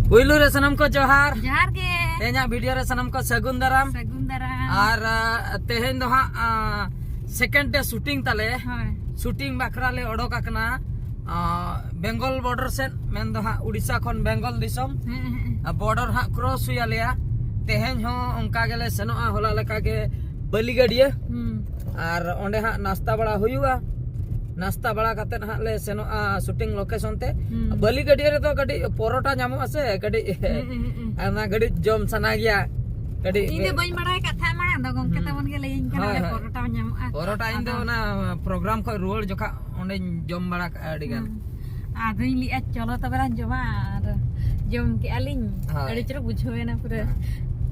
पुइलू रे सनम को जोहार जोहार गे तेना वीडियो रे सनम को सगुन दाराम और तेहेन दो सेकंड डे शूटिंग ताले शूटिंग बखरा ले ओडोक आकना बेंगल बॉर्डर से मेन दो उड़ीसा खन बेंगल दिसम बॉर्डर हा क्रॉस हुई लिया तेहेन हो उनका गेले सेनोआ होला लेका के बलिगड़िया और ओंडे हा नाश्ता बड़ा हुआ नाश्ता बड़ा करते ना ले सेनोआ शूटिंग लोकेशन ते बलिगड़िया रे तो गडी परोटा नामो आसे गडी ना गडी जम सना गया गडी इने बई मड़ाय कथा माने दो गंके तबन के लेइन कना परोटा नामो परोटा इन दो ना प्रोग्राम को रुवाड़ जोखा ओंडे जम बड़ा अडी गान आधुई लिया चलो तबरा जमा जम के अलिन अडी चरो बुझोए ना पूरा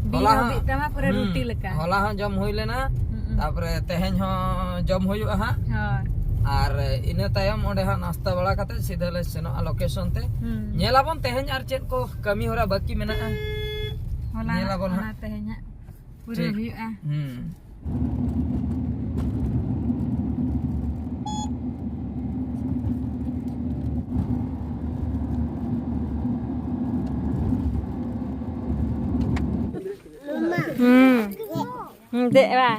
होला बितमा पूरा रोटी लका होला ह जम होइले ना तापरे तेहेन हो जम होयुआ हा और इने तायम ओंडे हा नाश्ता बड़ा करते सीधा ले सेनोआ लोकेशन ते नेलाबन तेहेन आर चेत को कमी होरा बाकी मेना होला नेलाबन हा तेहेन पूरा हुआ दे बा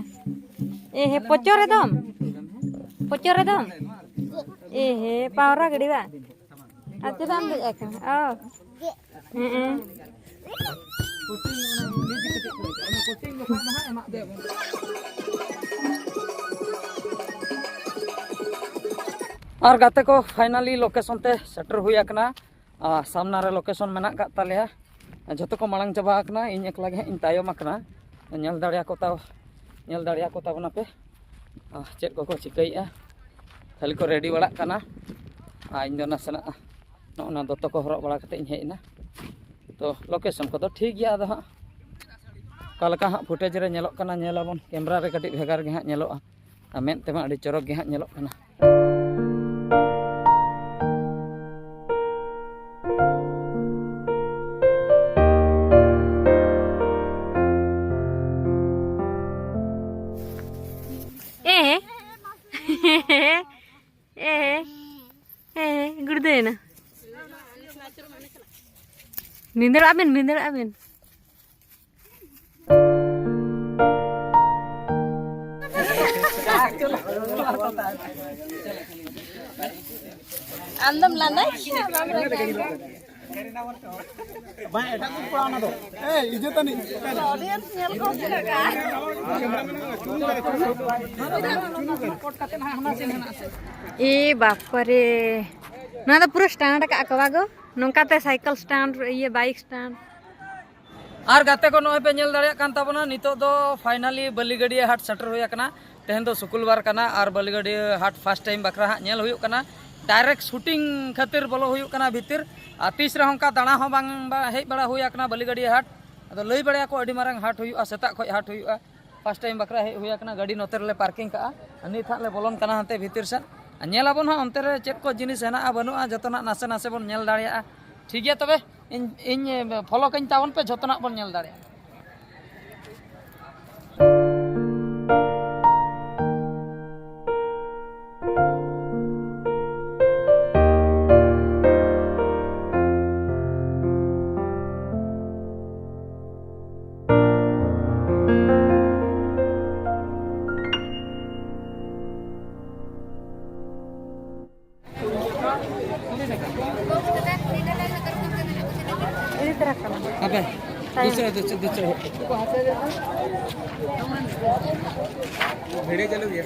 ए हे पोचोरे दम ए हे पावरा गड़ी बा अच्छा दाम दे एक ओ और गाते को फाइनली लोकेशन ते सेटर हुई कना सामना रे लोकेशन मेना का तालेया जतो को मांग चाबा कना इन एकला गे इन तायम कना नेल दाड़िया को ताबना पे चेक को चिकैया खाली को रेडी बड़ा कना इन दो नासना ना दोतो को हरक बड़ा कते इन हेना तो लोकेशन को तो ठीक गया हा कालका हा फुटेज रे नेलोक कना नेलाबन कैमरा रे कटी भेगार गे हा नेलोआ मेन तेमा अडी चरक गे हा नेलोक कना गुड़देना निंदर आबिन आंदम लाना भाई एटा को पुराना दो ए इजे तनी ऑडियंस नेल को लगा ए बाप रे ना तो पूरा स्टैंड का अकवागो नोंकाते साइकिल स्टैंड ये बाइक स्टैंड और गाते को नोय पे नेल दाड़िया कान ताबना नितो दो फाइनली बलिगड़िया हाट सेटर होया कना तेहन दो शुक्रवार कना और बलिगड़िया हाट फर्स्ट टाइम बकरा हा नेल हुयुक कना डायरेक्ट शूटिंग खातिर बोलो हुयुक कना भीतर आ तीस रे होंका दाणा हो बांग हेज बड़ा हुया कना बलिगड़िया हाट अदो लई बड़या को अडी मारंग हाट हुयुआ सेता खय हाट हुयुआ फर्स्ट टाइम बकरा हे हुया कना गाड़ी नोते ले पार्किंग का नित हाले बोलन कना हते भीतर से नेलाबन हा अंते रे चेक को जिनिस हेना बनुआ जतना नासे नासे बन नेल दाड़िया ठीक गया तबे इन फॉलो कइन तावन पे जतना बन नेल दाड़िया apa दूसरा वीडियो चलो भैया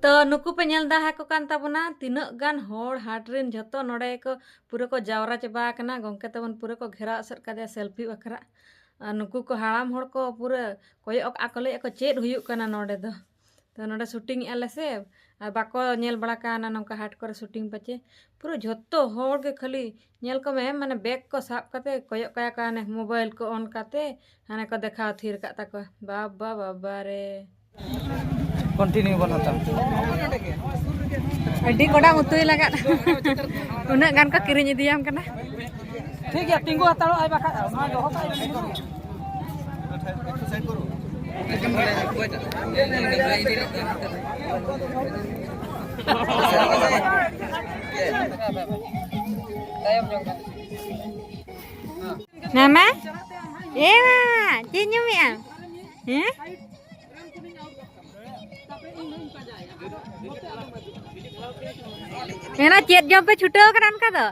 तो नुकु पे नेलदा हाको कान ताबना तिनक गान होड़ हाट रेन जतो नोडे को पूरा को जावरा चबा कना गंके तबन पूरा को घेरा असर कदे सेल्फी बखरा नुकु को हाड़ाम होड़ को पूरा कोयक आकले को चेद हुयुक कना नोडे दो तो नोडे शूटिंग एले से बाको नेल बड़ा काना नंका हाट करे शूटिंग पचे पूरा जतो होड़ के खाली नेल को में माने बैग को साब कते कोयक काया काने मोबाइल को ऑन कते हाने को देखा थीर का तको बाबा बाबा रे कंटिन्यू बन हता अड्डी कोडा उतुई लगा उन्ना गान को किरिñ इदियाम कना ठीक है तिंगु हताड़ो आइ बाखा मा दोहो का nama ewa cinyum ya मेरा चेत जब पे छुटो करन का दो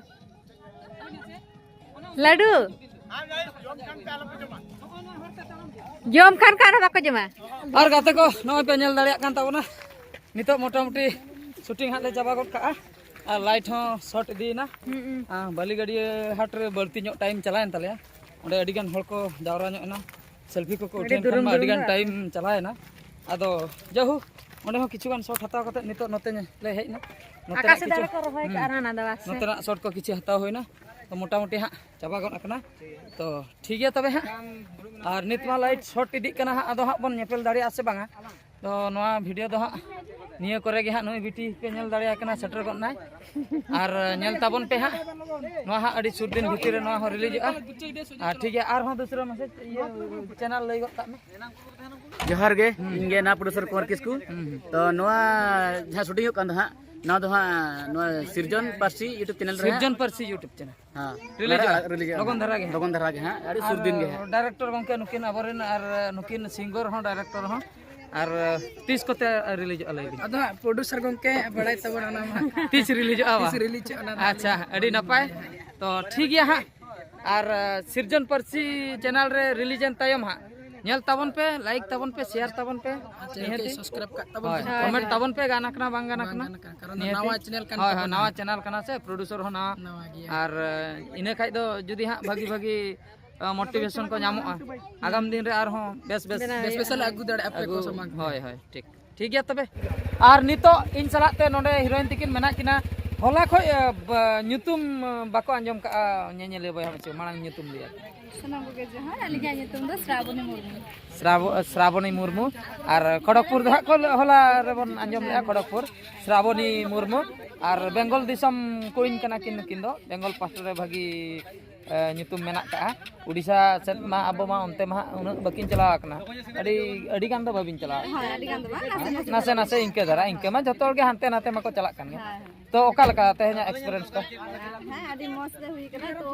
लड्डू जम खान का बाको जमा और गाते को नय पे नेल दाड़िया कान ताबोना नितो मोटामुटी शूटिंग हाथ ले चाबा गड का और लाइट हो शॉट इदीना बालीगड़िया हाट रे बळती ᱧᱚᱜ टाइम चलायन तले ओंडे अडी गान हळ को जावरा ᱧᱚᱜ ना सेल्फी को उठेन खान मा अडी गान टाइम चलायना आदो जहु ओंडे हो किछु गान शॉट हताव कते नितो नते ले हेजना आकाश दारा को रहोय का आना दवा से नोतना शॉट को किछि हताव होइना तो मोटामुटी हा चाबा गन अकना तो ठीक गया तबे हा और नितमा लाइट शॉट इदी कना हा आदो हा बन नेपेल दाड़िया से बांगा तो नोआ वीडियो दो हा निया करे गे हा नोय बिटी पे नेल दाड़िया कना सेटर गन नाय और नेल ताबन पे हा नोआ हा अडी सुर दिन भितिर नोआ हो रिलीज आ और ठीक है और हो दूसरा मैसेज ये चैनल लई गत में जोहार गे इंगे ना प्रोड्यूसर कुमार किस्कू तो नोआ जहां शूटिंग हो कांदा ना दो हां नोआ सिरजन पारसी यूट्यूब चैनल रे सिरजन परसी यूट्यूब चैनल हां रिलीज लगन धरा गे हां अड़ी सुर दिन गे डायरेक्टर गंके नुकिन अबरेन और नुकिन सिंगर हो डायरेक्टर हो और 30 कोते रिलीज अलई अदो प्रोड्यूसर गंके बड़ाई तबन ना 30 रिलीज आवा रिलीज अच्छा अड़ी नपाय तो ठीक गया हां और सिरजन परसी चैनल रे रिलीजन तायम हां नेल ताबन पे लाइक ताबन पे शेयर ताबन पे निहती सब्सक्राइब का तबन कमेंट ताबन पे गाना कना बांग गाना कना कारण नवा चैनल का हां नवा चैनल कना से प्रोड्यूसर हो ना और इने खाइ दो जुदी हां भागी भागी मोटिवेशन को नामोआ आगाम दिन रे आर हो बेस स्पेशल आगु दड़ आपे को समांग होय होय ठीक ठीक गया तबे और नितो इन सलाते नोडे हीरोइन तिकिन मेना किना होला खय ᱧᱩᱛᱩᱢ बाको आंजम का ñeñele boy हमचे मांग ᱧᱩᱛᱩᱢ लिया सनम को जे हां अलिया ᱧᱩᱛᱩम दो श्रावणी मुर्मू श्रावणी मुर्मू और खड़गपुर दहा को होला रेबन आंजम लिया खड़गपुर श्रावणी मुर्मू और बेंगल दिसम कोइन कना किन दो बेंगल पास्टर रे भागी ᱧᱩᱛᱩᱢ मेना का उड़ीसा सेट मा अब मा ओनते मा उना बकिन चला कना अडी गान दो बाबिन चला हां अडी गान दो नासे नासे इनके धरा इनके मा जतो के हानते नाते माको चला कन तो ओका लका तेहना एक्सपीरियंस का हां अडी मस्त हुई कना तो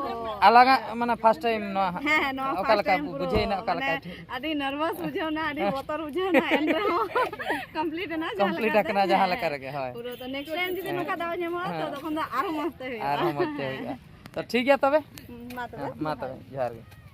अलग माने फर्स्ट टाइम नो हां नो ओका लका बुझेना ओका लका अडी नर्वस बुझो ना अडी बोतर बुझो ना एंड कंप्लीट ना कंप्लीट कना जहां लका रगे हाय पूरा तो नेक्स्ट टाइम जदी नका दाव जेमा तो तखन आरो मस्त हुई तो ठीक है तबे मा तबे जोहार गे